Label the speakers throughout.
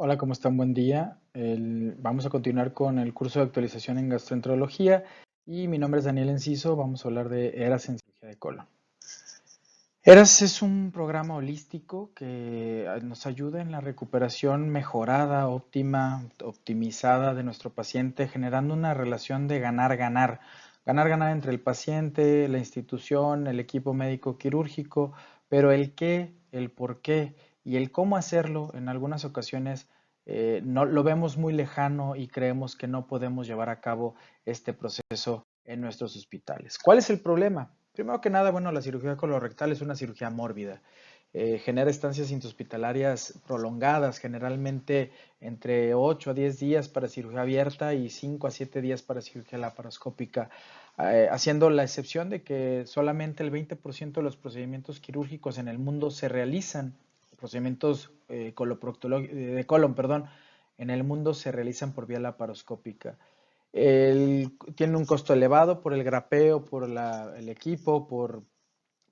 Speaker 1: Hola, ¿cómo están? Buen día. Vamos a continuar con el curso de actualización en gastroenterología y mi nombre es Daniel Enciso. Vamos a hablar de ERAS en cirugía de colon. ERAS es un programa holístico que nos ayuda en la recuperación mejorada, óptima, optimizada de nuestro paciente, generando una relación de ganar-ganar. Ganar-ganar entre el paciente, la institución, el equipo médico quirúrgico, pero el qué, el por qué y el cómo hacerlo en algunas ocasiones no, lo vemos muy lejano y creemos que no podemos llevar a cabo este proceso en nuestros hospitales. ¿Cuál es el problema? Primero que nada, bueno, la cirugía colorectal es una cirugía mórbida. Genera estancias intrahospitalarias prolongadas, generalmente entre 8 a 10 días para cirugía abierta y 5 a 7 días para cirugía laparoscópica, haciendo la excepción de que solamente el 20% de los procedimientos quirúrgicos en el mundo se realizan, procedimientos de colon, perdón, en el mundo se realizan por vía laparoscópica. Tiene un costo elevado por el grapeo, por el equipo, por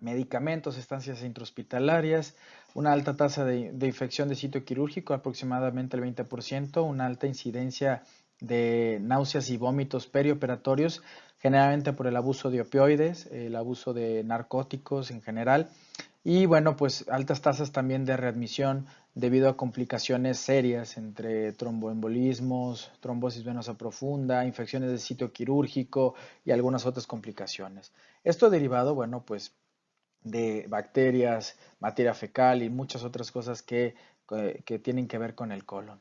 Speaker 1: medicamentos, estancias intrahospitalarias, una alta tasa de infección de sitio quirúrgico, aproximadamente el 20%, una alta incidencia de náuseas y vómitos perioperatorios, generalmente por el abuso de opioides, el abuso de narcóticos en general, y bueno, pues altas tasas también de readmisión debido a complicaciones serias entre tromboembolismos, trombosis venosa profunda, infecciones de sitio quirúrgico y algunas otras complicaciones. Esto derivado, bueno, pues de bacterias, materia fecal y muchas otras cosas que tienen que ver con el colon.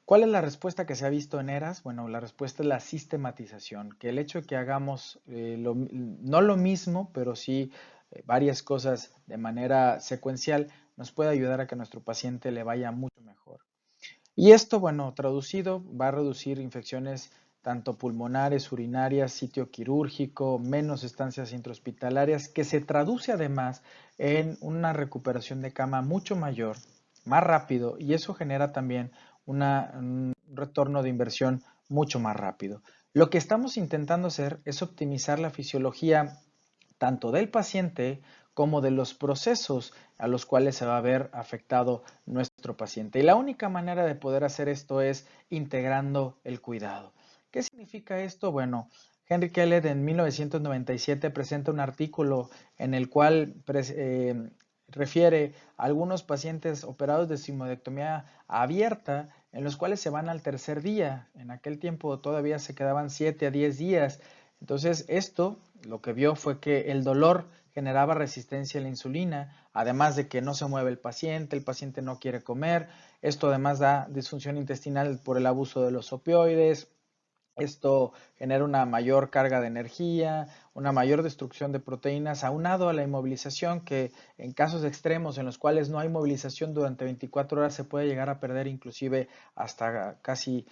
Speaker 1: ¿Cuál es la respuesta que se ha visto en ERAS? Bueno, la respuesta es la sistematización, que el hecho de que hagamos no lo mismo, pero sí varias cosas de manera secuencial, nos puede ayudar a que a nuestro paciente le vaya mucho mejor. Y esto, bueno, traducido, va a reducir infecciones tanto pulmonares, urinarias, sitio quirúrgico, menos estancias intrahospitalarias, que se traduce además en una recuperación de cama mucho mayor, más rápido, y eso genera también un retorno de inversión mucho más rápido. Lo que estamos intentando hacer es optimizar la fisiología tanto del paciente como de los procesos a los cuales se va a ver afectado nuestro paciente. Y la única manera de poder hacer esto es integrando el cuidado. ¿Qué significa esto? Bueno, Henry Kellett en 1997 presenta un artículo en el cual refiere a algunos pacientes operados de sigmoidectomía abierta en los cuales se van al tercer día. En aquel tiempo todavía se quedaban 7 a 10 días. Entonces, esto lo que vio fue que el dolor generaba resistencia a la insulina, además de que no se mueve el paciente no quiere comer, esto además da disfunción intestinal por el abuso de los opioides, esto genera una mayor carga de energía, una mayor destrucción de proteínas, aunado a la inmovilización que en casos extremos en los cuales no hay movilización durante 24 horas se puede llegar a perder inclusive hasta casi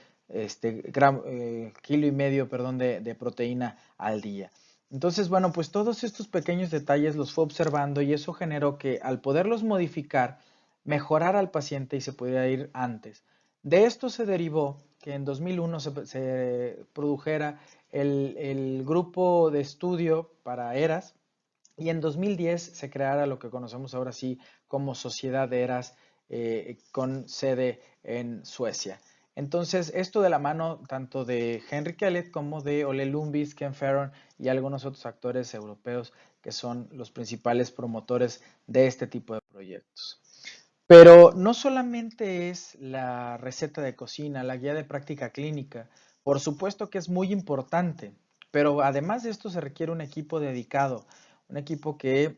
Speaker 1: kilo y medio, perdón, de proteína al día. Entonces, bueno, pues todos estos pequeños detalles los fue observando y eso generó que al poderlos modificar, mejorara al paciente y se pudiera ir antes. De esto se derivó que en 2001 se produjera el grupo de estudio para ERAS y en 2010 se creara lo que conocemos ahora sí como Sociedad de ERAS con sede en Suecia. Entonces, esto de la mano tanto de Henry Kellett como de Ole Lumbis, Ken Farron y algunos otros actores europeos que son los principales promotores de este tipo de proyectos. Pero no solamente es la receta de cocina, la guía de práctica clínica, por supuesto que es muy importante, pero además de esto se requiere un equipo dedicado, un equipo que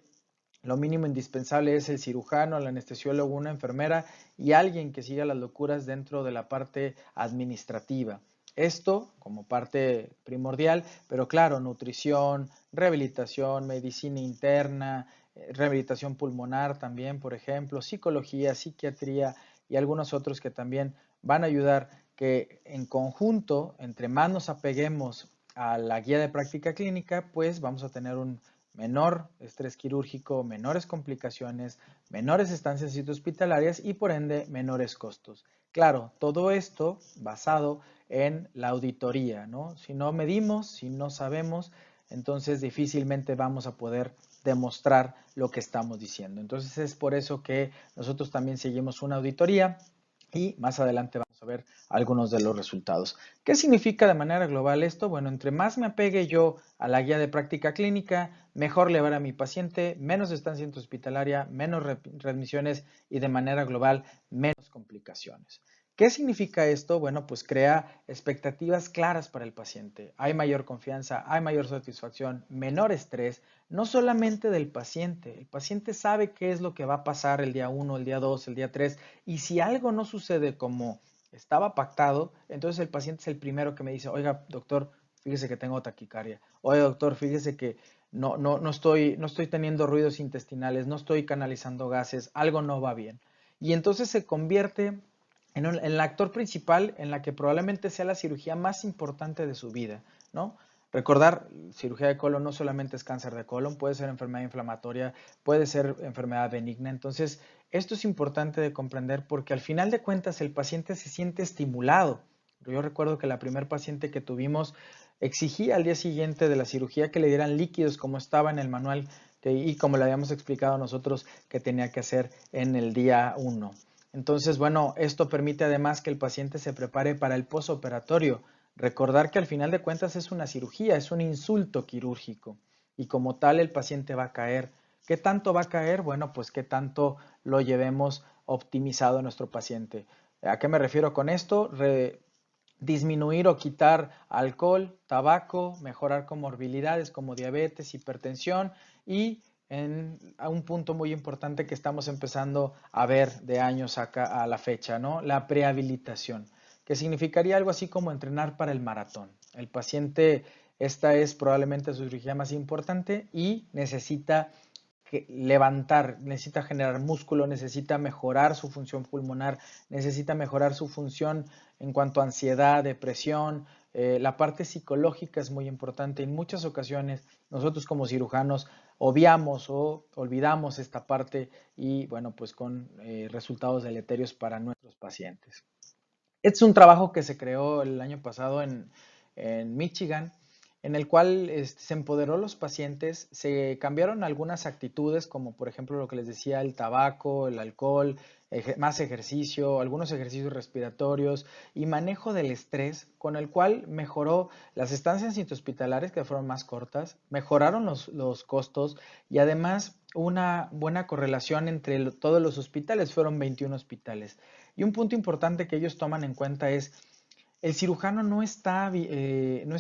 Speaker 1: lo mínimo indispensable es el cirujano, el anestesiólogo, una enfermera y alguien que siga las locuras dentro de la parte administrativa. Esto como parte primordial, pero claro, nutrición, rehabilitación, medicina interna, rehabilitación pulmonar también, por ejemplo, psicología, psiquiatría y algunos otros que también van a ayudar que en conjunto, entre más nos apeguemos a la guía de práctica clínica, pues vamos a tener un menor estrés quirúrgico, menores complicaciones, menores estancias hospitalarias y por ende menores costos. Claro, todo esto basado en la auditoría, ¿no? Si no medimos, si no sabemos, entonces difícilmente vamos a poder demostrar lo que estamos diciendo. Entonces es por eso que nosotros también seguimos una auditoría y más adelante vamos a ver algunos de los resultados. ¿Qué significa de manera global esto? Bueno, entre más me apegue yo a la guía de práctica clínica, mejor le va a mi paciente, menos estancia intrahospitalaria, menos readmisiones y de manera global menos complicaciones. ¿Qué significa esto? Bueno, pues crea expectativas claras para el paciente. Hay mayor confianza, hay mayor satisfacción, menor estrés, no solamente del paciente. El paciente sabe qué es lo que va a pasar el día 1, el día 2, el día 3, y si algo no sucede como estaba pactado, entonces el paciente es el primero que me dice, oiga, doctor, fíjese que tengo taquicardia. Oiga, doctor, fíjese que no estoy teniendo ruidos intestinales, no estoy canalizando gases, algo no va bien. Y entonces se convierte en el actor principal en la que probablemente sea la cirugía más importante de su vida, ¿no? Recordar, cirugía de colon no solamente es cáncer de colon, puede ser enfermedad inflamatoria, puede ser enfermedad benigna. Entonces, esto es importante de comprender porque al final de cuentas el paciente se siente estimulado. Yo recuerdo que la primer paciente que tuvimos exigía al día siguiente de la cirugía que le dieran líquidos como estaba en el manual y como le habíamos explicado nosotros que tenía que hacer en el día 1. Entonces, bueno, esto permite además que el paciente se prepare para el posoperatorio. Recordar que al final de cuentas es una cirugía, es un insulto quirúrgico y como tal el paciente va a caer. ¿Qué tanto va a caer? Bueno, pues qué tanto lo llevemos optimizado a nuestro paciente. ¿A qué me refiero con esto? Disminuir o quitar alcohol, tabaco, mejorar comorbilidades como diabetes, hipertensión y a un punto muy importante que estamos empezando a ver de años acá a la fecha, ¿no? La prehabilitación, que significaría algo así como entrenar para el maratón. El paciente, esta es probablemente su cirugía más importante y necesita levantar, necesita generar músculo, necesita mejorar su función pulmonar, necesita mejorar su función en cuanto a ansiedad, depresión. La parte psicológica es muy importante. En muchas ocasiones nosotros como cirujanos obviamos o olvidamos esta parte y bueno, pues con resultados deleterios para nuestros pacientes. Este es un trabajo que se creó el año pasado en Michigan, en el cual se empoderó a los pacientes, se cambiaron algunas actitudes, como por ejemplo lo que les decía, el tabaco, el alcohol, más ejercicio, algunos ejercicios respiratorios y manejo del estrés, con el cual mejoró las estancias intrahospitalarias, que fueron más cortas, mejoraron los costos y además una buena correlación entre todos los hospitales, fueron 21 hospitales. Y un punto importante que ellos toman en cuenta es, el cirujano no está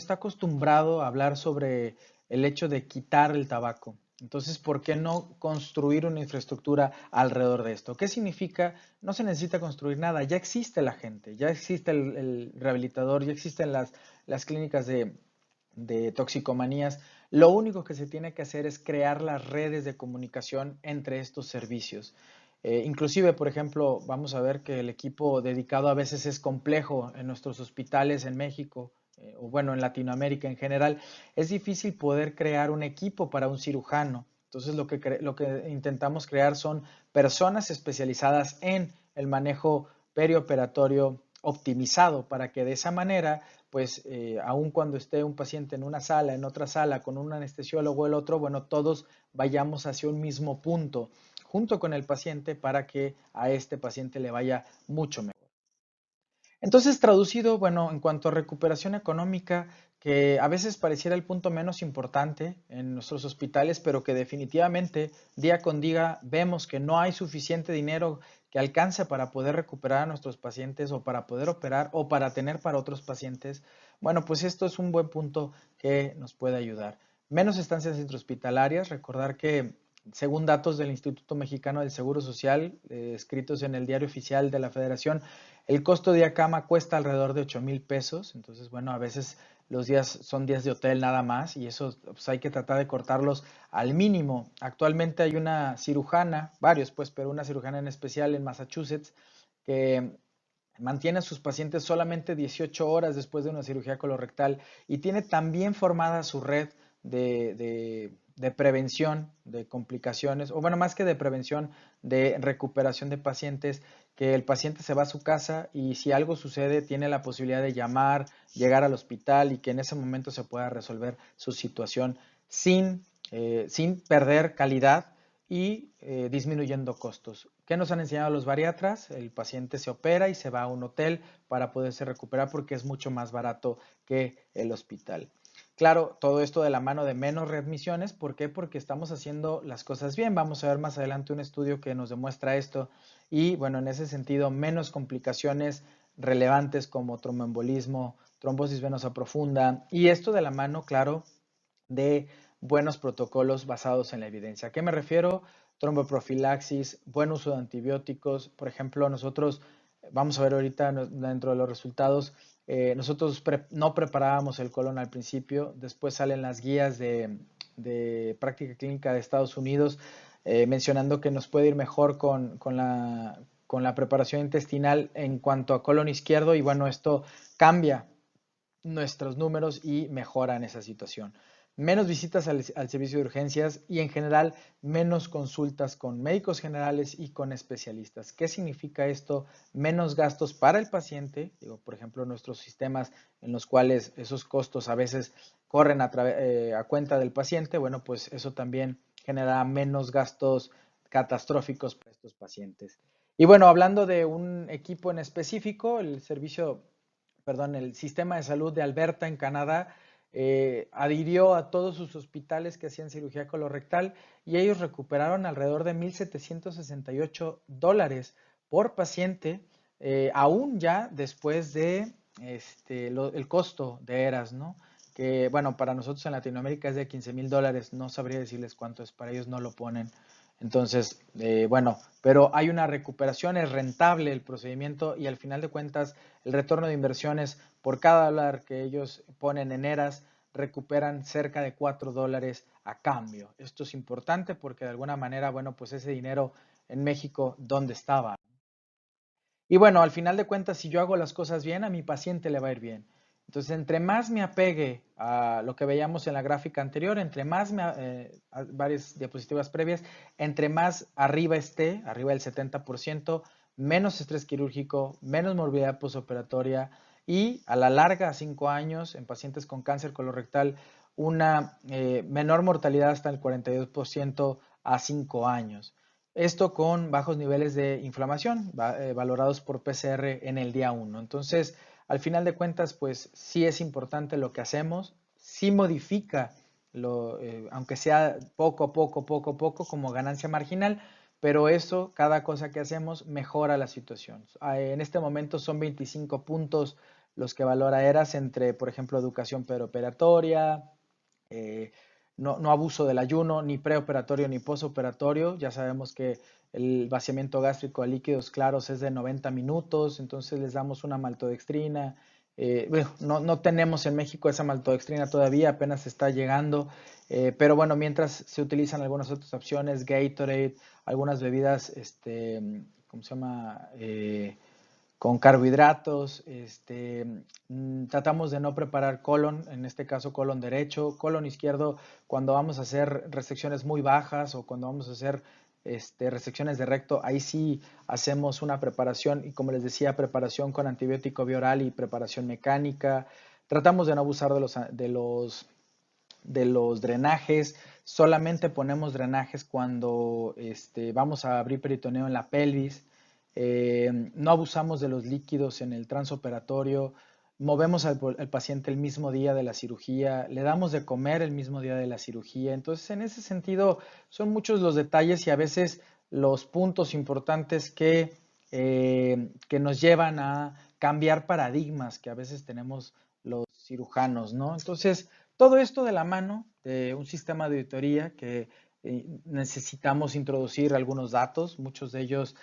Speaker 1: acostumbrado a hablar sobre el hecho de quitar el tabaco. Entonces, ¿por qué no construir una infraestructura alrededor de esto? ¿Qué significa? No se necesita construir nada, ya existe la gente, ya existe el rehabilitador, ya existen las clínicas de toxicomanías. Lo único que se tiene que hacer es crear las redes de comunicación entre estos servicios. Inclusive, por ejemplo, vamos a ver que el equipo dedicado a veces es complejo en nuestros hospitales en México, o bueno, en Latinoamérica en general. Es difícil poder crear un equipo para un cirujano. Entonces, lo que intentamos crear son personas especializadas en el manejo perioperatorio optimizado para que de esa manera, pues, aun cuando esté un paciente en una sala, en otra sala, con un anestesiólogo, el otro, bueno, todos vayamos hacia un mismo punto junto con el paciente para que a este paciente le vaya mucho mejor. Entonces, traducido, bueno, en cuanto a recuperación económica, que a veces pareciera el punto menos importante en nuestros hospitales, pero que definitivamente día con día vemos que no hay suficiente dinero que alcance para poder recuperar a nuestros pacientes o para poder operar o para tener para otros pacientes. Bueno, pues esto es un buen punto que nos puede ayudar. Menos estancias intrahospitalarias, recordar que según datos del Instituto Mexicano del Seguro Social, escritos en el Diario Oficial de la Federación, el costo de cama cuesta alrededor de 8,000 pesos. Entonces, bueno, a veces los días son días de hotel nada más y eso pues, hay que tratar de cortarlos al mínimo. Actualmente hay una cirujana, varios pues, pero una cirujana en especial en Massachusetts que mantiene a sus pacientes solamente 18 horas después de una cirugía colorectal y tiene también formada su red de prevención de complicaciones, o bueno, más que de prevención, de recuperación de pacientes, que el paciente se va a su casa y si algo sucede tiene la posibilidad de llamar, llegar al hospital y que en ese momento se pueda resolver su situación sin perder calidad y disminuyendo costos. ¿Qué nos han enseñado los bariatras? El paciente se opera y se va a un hotel para poderse recuperar porque es mucho más barato que el hospital. Claro, todo esto de la mano de menos readmisiones. ¿Por qué? Porque estamos haciendo las cosas bien. Vamos a ver más adelante un estudio que nos demuestra esto. Y bueno, en ese sentido, menos complicaciones relevantes como tromboembolismo, trombosis venosa profunda. Y esto de la mano, claro, de buenos protocolos basados en la evidencia. ¿A qué me refiero? Tromboprofilaxis, buen uso de antibióticos. Por ejemplo, nosotros, vamos a ver ahorita dentro de los resultados, nosotros no preparábamos el colon al principio, después salen las guías de práctica clínica de Estados Unidos mencionando que nos puede ir mejor con la preparación intestinal en cuanto a colon izquierdo y bueno, esto cambia nuestros números y mejoran esa situación. Menos visitas al servicio de urgencias y en general menos consultas con médicos generales y con especialistas. ¿Qué significa esto? Menos gastos para el paciente, digo, por ejemplo, nuestros sistemas en los cuales esos costos a veces corren a cuenta del paciente, bueno, pues eso también genera menos gastos catastróficos para estos pacientes. Y bueno, hablando de un equipo en específico, el sistema de salud de Alberta en Canadá adhirió a todos sus hospitales que hacían cirugía colorectal y ellos recuperaron alrededor de $1,768 por paciente, aún ya después de el costo de ERAS, ¿no? Que bueno, para nosotros en Latinoamérica es de $15,000, no sabría decirles cuánto es, para ellos no lo ponen. Entonces, bueno, pero hay una recuperación, es rentable el procedimiento y al final de cuentas el retorno de inversiones por cada dólar que ellos ponen en ERAS recuperan cerca de $4 a cambio. Esto es importante porque de alguna manera, bueno, pues ese dinero en México, ¿dónde estaba? Y bueno, al final de cuentas, si yo hago las cosas bien, a mi paciente le va a ir bien. Entonces, entre más me apegue a lo que veíamos en la gráfica anterior, entre más varias diapositivas previas, entre más arriba esté, arriba del 70%, menos estrés quirúrgico, menos movilidad posoperatoria y a la larga, a 5 años, en pacientes con cáncer colorectal, una menor mortalidad hasta el 42% a 5 años. Esto con bajos niveles de inflamación, valorados por PCR en el día 1. Entonces, al final de cuentas, pues sí es importante lo que hacemos, sí modifica, aunque sea poco a poco, como ganancia marginal, pero eso, cada cosa que hacemos, mejora la situación. En este momento son 25 puntos los que valora ERAS entre, por ejemplo, educación preoperatoria, eh, no abuso del ayuno, ni preoperatorio ni posoperatorio. Ya sabemos que el vaciamiento gástrico a líquidos claros es de 90 minutos, entonces les damos una maltodextrina. Bueno, no tenemos en México esa maltodextrina todavía, apenas está llegando, pero bueno, mientras se utilizan algunas otras opciones, Gatorade, algunas bebidas, ¿cómo se llama? Con carbohidratos, tratamos de no preparar colon, en este caso colon derecho, colon izquierdo, cuando vamos a hacer resecciones muy bajas o cuando vamos a hacer resecciones de recto, ahí sí hacemos una preparación y como les decía, preparación con antibiótico bioral y preparación mecánica. Tratamos de no abusar de los drenajes, solamente ponemos drenajes cuando vamos a abrir peritoneo en la pelvis. No abusamos de los líquidos en el transoperatorio, movemos al paciente el mismo día de la cirugía, le damos de comer el mismo día de la cirugía. Entonces, en ese sentido, son muchos los detalles y a veces los puntos importantes que nos llevan a cambiar paradigmas que a veces tenemos los cirujanos, ¿no? Entonces, todo esto de la mano de un sistema de auditoría que necesitamos introducir algunos datos, muchos de ellos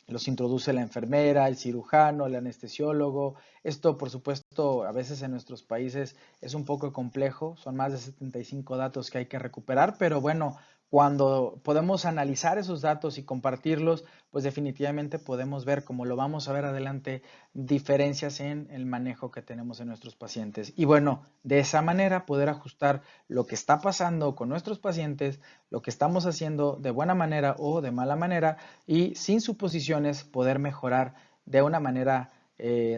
Speaker 1: los introduce la enfermera, el cirujano, el anestesiólogo. Esto, por supuesto, a veces en nuestros países es un poco complejo, son más de 75 datos que hay que recuperar, pero bueno, cuando podemos analizar esos datos y compartirlos, pues definitivamente podemos ver, como lo vamos a ver adelante, diferencias en el manejo que tenemos en nuestros pacientes. Y bueno, de esa manera poder ajustar lo que está pasando con nuestros pacientes, lo que estamos haciendo de buena manera o de mala manera y sin suposiciones poder mejorar de una manera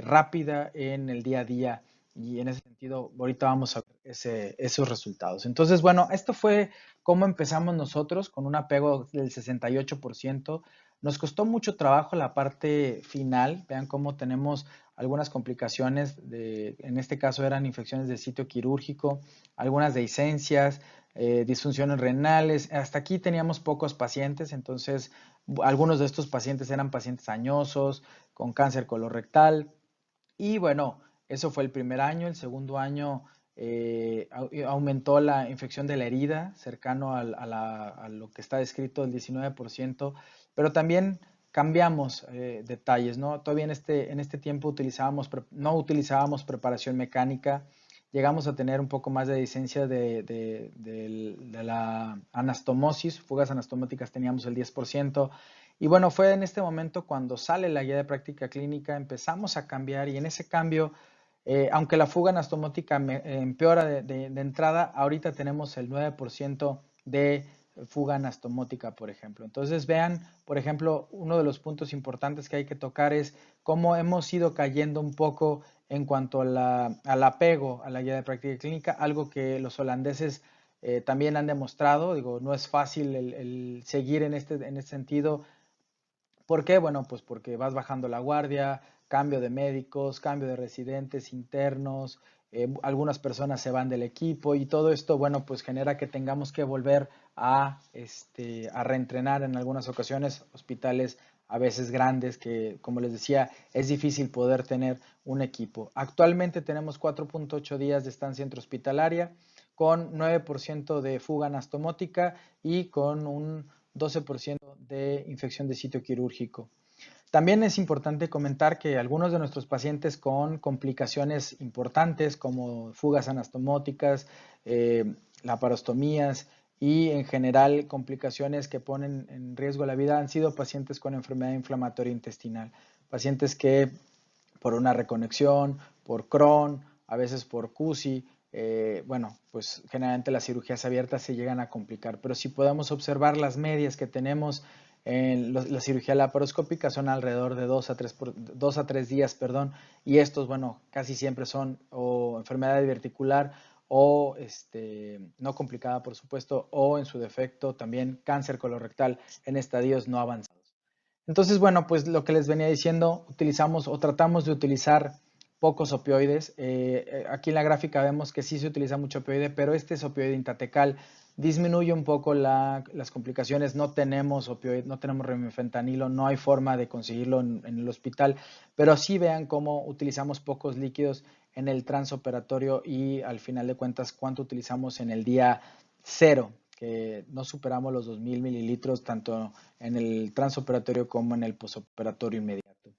Speaker 1: rápida en el día a día y en ese sentido ahorita vamos a ver esos resultados. Entonces, bueno, esto fue cómo empezamos nosotros con un apego del 68%. Nos costó mucho trabajo la parte final. Vean cómo tenemos algunas complicaciones, en este caso eran infecciones del sitio quirúrgico, algunas dehiscencias, disfunciones renales. Hasta aquí teníamos pocos pacientes, entonces algunos de estos pacientes eran pacientes añosos, con cáncer colorectal. Y bueno, eso fue el primer año. El segundo año aumentó la infección de la herida, cercano a lo que está descrito, el 19%, pero también cambiamos detalles, ¿no? Todavía en este tiempo no utilizábamos preparación mecánica, llegamos a tener un poco más de licencia de la anastomosis, fugas anastométicas teníamos el 10%. Y bueno, fue en este momento cuando sale la guía de práctica clínica, empezamos a cambiar y en ese cambio, aunque la fuga anastomótica empeora de entrada, ahorita tenemos el 9% de fuga anastomótica, por ejemplo. Entonces vean, por ejemplo, uno de los puntos importantes que hay que tocar es cómo hemos ido cayendo un poco en cuanto al apego a la guía de práctica clínica, algo que los holandeses también han demostrado. Digo, no es fácil el seguir en este sentido. ¿Por qué? Bueno, pues porque vas bajando la guardia, cambio de médicos, cambio de residentes internos, algunas personas se van del equipo y todo esto, bueno, pues genera que tengamos que volver a reentrenar en algunas ocasiones, hospitales a veces grandes que, como les decía, es difícil poder tener un equipo. Actualmente tenemos 4.8 días de estancia intrahospitalaria con 9% de fuga anastomótica y con un 12% de infección de sitio quirúrgico. También es importante comentar que algunos de nuestros pacientes con complicaciones importantes como fugas anastomóticas, laparostomías y en general complicaciones que ponen en riesgo la vida han sido pacientes con enfermedad inflamatoria intestinal, pacientes que por una reconexión, por Crohn, a veces por CUSI, bueno, pues generalmente las cirugías abiertas se llegan a complicar, pero si podemos observar las medias que tenemos en la cirugía laparoscópica son alrededor de 2 a 3 días, perdón, y estos, bueno, casi siempre son o enfermedad diverticular o no complicada, por supuesto, o en su defecto también cáncer colorectal en estadios no avanzados. Entonces, bueno, pues lo que les venía diciendo, utilizamos o tratamos de utilizar pocos opioides. Aquí en la gráfica vemos que sí se utiliza mucho opioide, pero este es opioide intratecal. Disminuye un poco las complicaciones. No tenemos opioide, no tenemos remifentanilo, no hay forma de conseguirlo en el hospital, pero sí vean cómo utilizamos pocos líquidos en el transoperatorio y al final de cuentas cuánto utilizamos en el día cero, que no superamos los 2000 mililitros tanto en el transoperatorio como en el posoperatorio inmediato.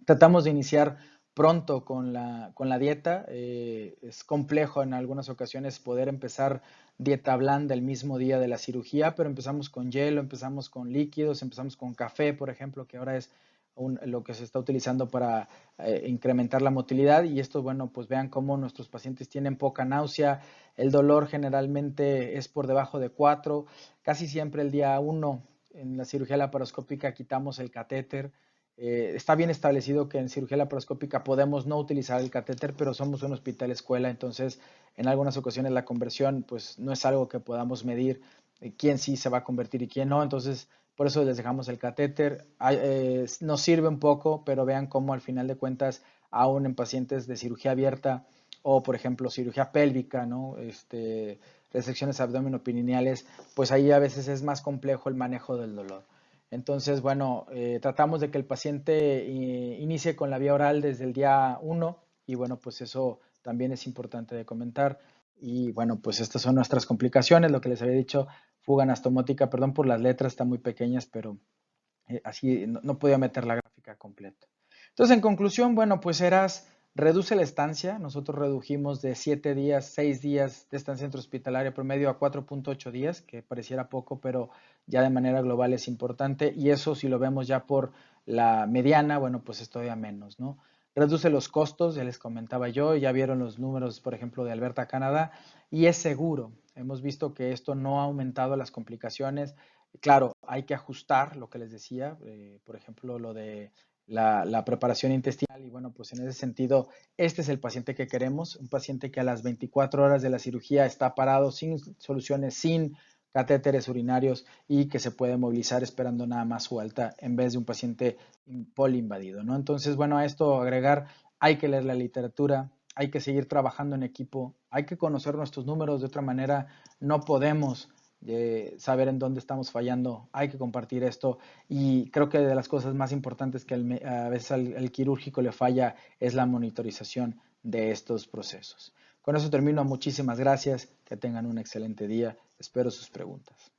Speaker 1: Tratamos de iniciar pronto con la dieta. Es complejo en algunas ocasiones poder empezar dieta blanda el mismo día de la cirugía, pero empezamos con hielo, empezamos con líquidos, empezamos con café, por ejemplo, que ahora es lo que se está utilizando para incrementar la motilidad. Y esto, bueno, pues vean cómo nuestros pacientes tienen poca náusea, el dolor generalmente es por debajo de 4, casi siempre el día 1 en la cirugía laparoscópica quitamos el catéter. Está bien establecido que en cirugía laparoscópica podemos no utilizar el catéter, pero somos un hospital escuela, entonces en algunas ocasiones la conversión pues no es algo que podamos medir quién sí se va a convertir y quién no, entonces por eso les dejamos el catéter. Nos sirve un poco, pero vean cómo al final de cuentas, aún en pacientes de cirugía abierta o por ejemplo cirugía pélvica, ¿no? Resecciones abdominoperineales, pues ahí a veces es más complejo el manejo del dolor. Entonces, bueno, tratamos de que el paciente inicie con la vía oral desde el día 1 y bueno, pues eso también es importante de comentar. Y bueno, pues estas son nuestras complicaciones, lo que les había dicho, fuga anastomótica, perdón por las letras, están muy pequeñas, pero así no podía meter la gráfica completa. Entonces, en conclusión, bueno, pues reduce la estancia. Nosotros redujimos de 7 días, 6 días de estancia intrahospitalaria promedio a 4.8 días, que pareciera poco, pero ya de manera global es importante. Y eso, si lo vemos ya por la mediana, bueno, pues es todavía menos, ¿no? Reduce los costos, ya les comentaba yo, ya vieron los números, por ejemplo, de Alberta, Canadá, y es seguro. Hemos visto que esto no ha aumentado las complicaciones. Claro, hay que ajustar lo que les decía, por ejemplo, lo de la preparación intestinal. Y bueno, pues en ese sentido, este es el paciente que queremos, un paciente que a las 24 horas de la cirugía está parado sin soluciones, sin catéteres urinarios y que se puede movilizar esperando nada más su alta en vez de un paciente poliinvadido, ¿no? Entonces, bueno, a esto agregar, hay que leer la literatura, hay que seguir trabajando en equipo, hay que conocer nuestros números, de otra manera no podemos saber en dónde estamos fallando, hay que compartir esto y creo que de las cosas más importantes que a veces al quirúrgico le falla es la monitorización de estos procesos. Con eso termino, muchísimas gracias, que tengan un excelente día, espero sus preguntas.